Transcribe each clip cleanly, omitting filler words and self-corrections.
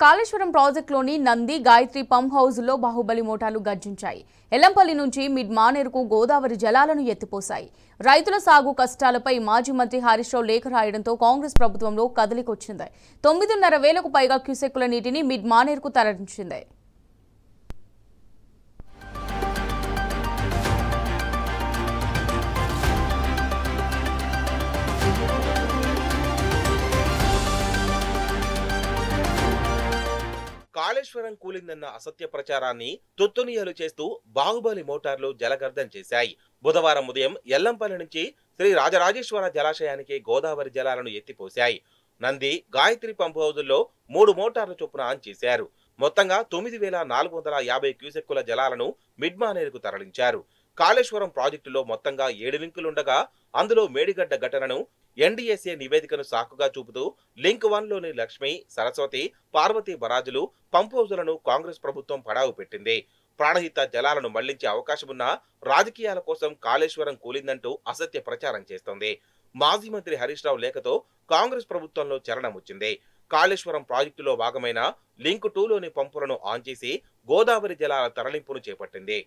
Kaleshwaram ప్రాజెక్టులోని Nandi Gayatri pump హౌస్లో బాహుబలి మోటార్లు గర్జించాయి. ఎల్లంపల్లి నుంచి మిడ్ మానేరుకు గోదావరి జలాలను ఎత్తిపోశాయి. రైతుల సాగు కష్టాలపై మాజీ మంత్రి హరీష్ రావు లేఖ రాయడంతో కాంగ్రెస్ ప్రభుత్వంలో కదలికొచ్చింది. 9,500 పైగా క్యూసెక్కుల నీటిని మిడ్ మానేరుకు తరలించింది. కాళేశ్వరం కూలిందన్న అసత్య ప్రచారాన్ని తొత్తునియలు చేస్తూ బాహుబలి మోటార్లు జలగర్దం చేశాయి. బుధవారం ఉదయం ఎల్లంపల్లి నుంచి శ్రీ రాజరాజేశ్వర జలాశయానికి గోదావరి జలాలను ఎత్తిపోశాయి. నంది గాయత్రి పంప్ హౌజుల్లో 3 మోటార్ల చొప్పున ఆన్ చేశారు. మొత్తంగా 9,450 క్యూసెక్కుల జలాలను మిడ్మానేరుకు తరలించారు. కాళేశ్వరం ప్రాజెక్టులో మొత్తంగా 7 లింకులుండగా అందులో మేడిగడ్డ ఘటనను ఎన్డీఎస్ఏ నివేదికను సాకుగా చూపుతూ లింక్ 1లోని లక్ష్మి, సరస్వతి, పార్వతి బరాజులు పంప్ హౌజులను కాంగ్రెస్ ప్రభుత్వం పడావు పెట్టింది. ప్రాణహిత జలాలను మళ్లించే అవకాశమున్న రాజకీయాల కోసం కాళేశ్వరం కూలిందంటూ అసత్య ప్రచారం చేస్తోంది. మాజీ మంత్రి హరీష్ రావు లేఖతో కాంగ్రెస్ ప్రభుత్వంలో చలనం వచ్చింది. కాళేశ్వరం ప్రాజెక్టులో భాగమైన లింక్ 2లోని పంపులను ఆన్ చేసి గోదావరి జలాల తరలింపును చేపట్టింది.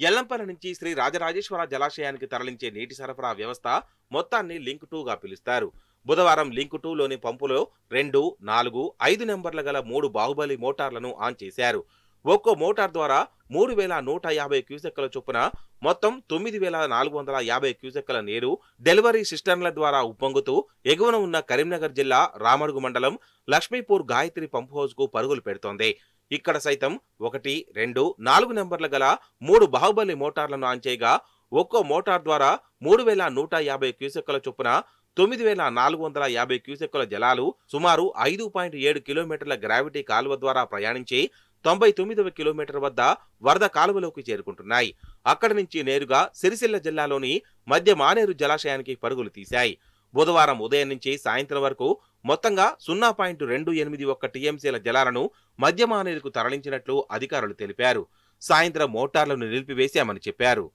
ఎల్లంపల్లి నుంచి శ్రీ రాజరాజేశ్వర జలాశయానికి తరలించే నీటి సరఫరా వ్యవస్థ మొత్తాన్ని లింక్ 2గా పిలుస్తారు. బుధవారం లింక్ 2లోని పంపులో 2, 4, 5 నెంబర్ల గల 3 బాహుబలి మోటార్లను ఆన్ చేశారు. ఒక్కో మోటార్ ద్వారా 3,150 క్యూసెక్కుల చొప్పున మొత్తం 9,450 క్యూసెక్కుల నీరు డెలివరీ సిస్టర్న్ల ద్వారా ఉప్పొంగుతూ ఎగువన ఉన్న కరీంనగర్ జిల్లా రామడుగు మండలం లక్ష్మీపూర్ గాయత్రి పంప్ హౌజ్ కు పరుగులు పెడుతోంది. ఇక్కడ సైతం 1, 2, 4 నెంబర్ల గల 3 బాహుబలి మోటార్లను ఆన్ చేయగా ఒక్కో మోటార్ ద్వారా 3,150 క్యూసెక్కుల చొప్పున 9,450 క్యూసెక్కుల జలాలు సుమారు 5.7 కిలోమీటర్ల గ్రావిటీ కాలువ ద్వారా ప్రయాణించి 99వ కిలోమీటర్ వద్ద వరద కాలువలోకి చేరుకుంటున్నాయి. అక్కడి నుంచి నేరుగా సిరిసిల్ల జిల్లాలోని మధ్య మానేరు జలాశయానికి పరుగులు తీశాయి. బుధవారం ఉదయం నుంచి సాయంత్రం వరకు మొత్తంగా 0.281 టీఎంసీల జలాలను మధ్య మానేరుకు తరలించినట్లు అధికారులు తెలిపారు. సాయంత్రం మోటార్లను నిలిపివేశామని చెప్పారు.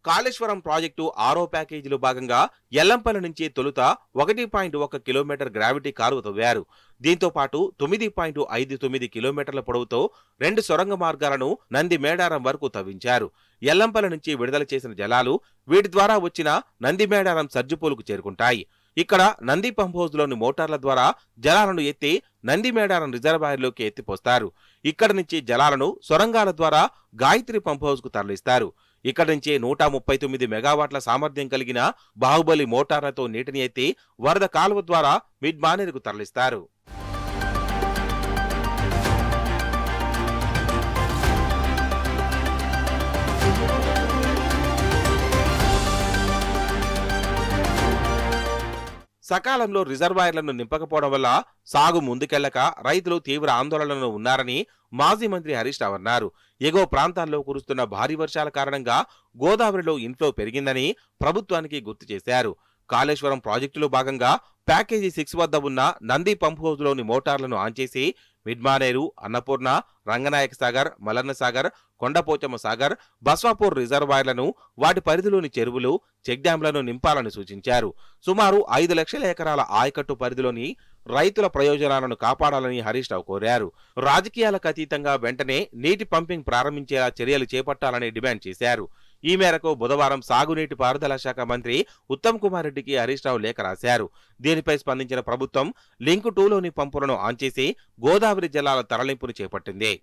కాళేశ్వరం ప్రాజెక్టు 6వ ప్యాకేజీలో భాగంగా ఎల్లంపల్లి నుంచి తొలుత 1.1 కిలోమీటర్ గ్రావిటీ కాలువ తవ్వారు. దీంతో పాటు 9.59 కిలోమీటర్ల పొడవుతో 2 సొరంగ మార్గాలను నంది మేడారం వరకు తవ్వించారు. ఎల్లంపల్లి నుంచి విడుదల చేసిన జలాలు వీటి ద్వారా వచ్చిన నంది మేడారం సర్జుపూలుకు చేరుకుంటాయి. ఇక్కడ నంది పంప్ హౌజ్లోని మోటార్ల ద్వారా జలాలను ఎత్తి నంది మేడారం రిజర్వాయర్లోకి ఎత్తిపోస్తారు. ఇక్కడి నుంచి జలాలను సొరంగాల ద్వారా గాయత్రి పంప్ హౌజ్ కు తరలిస్తారు. ఇక్కడి నుంచి 139 మెగావాట్ల సామర్థ్యం కలిగిన బాహుబలి మోటార్లతో నీటిని ఎత్తి వరద కాలువ ద్వారా మిడ్ మానేరుకు తరలిస్తారు. సకాలంలో రిజర్వాయర్లను నింపకపోవడం వల్ల సాగు ముందుకెళ్లక రైతులు తీవ్ర ఆందోళనలో ఉన్నారని మాజీ మంత్రి హరీష్ రావు అన్నారు. ఎగువ ప్రాంతాల్లో కురుస్తున్న భారీ వర్షాల కారణంగా గోదావరిలో ఇన్ఫ్లో పెరిగిందని ప్రభుత్వానికి గుర్తు చేశారు. కాళేశ్వరం ప్రాజెక్టులో భాగంగా ప్యాకేజీ 6 వద్ద ఉన్న నంది పంప్ హౌజ్లోని మోటార్లను ఆన్ చేసి మిడ్మానేరు, అన్నపూర్ణ, రంగనాయక సాగర్, మలన్న సాగర్, కొండపోచమ్మ సాగర్, బస్వాపూర్ రిజర్వాయర్లను వాటి పరిధిలోని చెరువులు, చెక్ డ్యాంలను నింపాలని సూచించారు. సుమారు 5 లక్షల ఎకరాల ఆయకట్టు పరిధిలోని రైతుల ప్రయోజనాలను కాపాడాలని హరీష్ రావు కోరారు. రాజకీయాలకు అతీతంగా వెంటనే నీటి పంపింగ్ ప్రారంభించేలా చర్యలు చేపట్టాలని డిమాండ్ చేశారు. ఈ మేరకు బుధవారం సాగునీటి పారుదల శాఖ మంత్రి ఉత్తమ్ కుమార్ రెడ్డికి హరీష్ రావు లేఖ రాశారు. దీనిపై స్పందించిన ప్రభుత్వం లింక్ 2లోని పంపులను ఆన్ చేసి గోదావరి జలాల తరలింపును చేపట్టింది.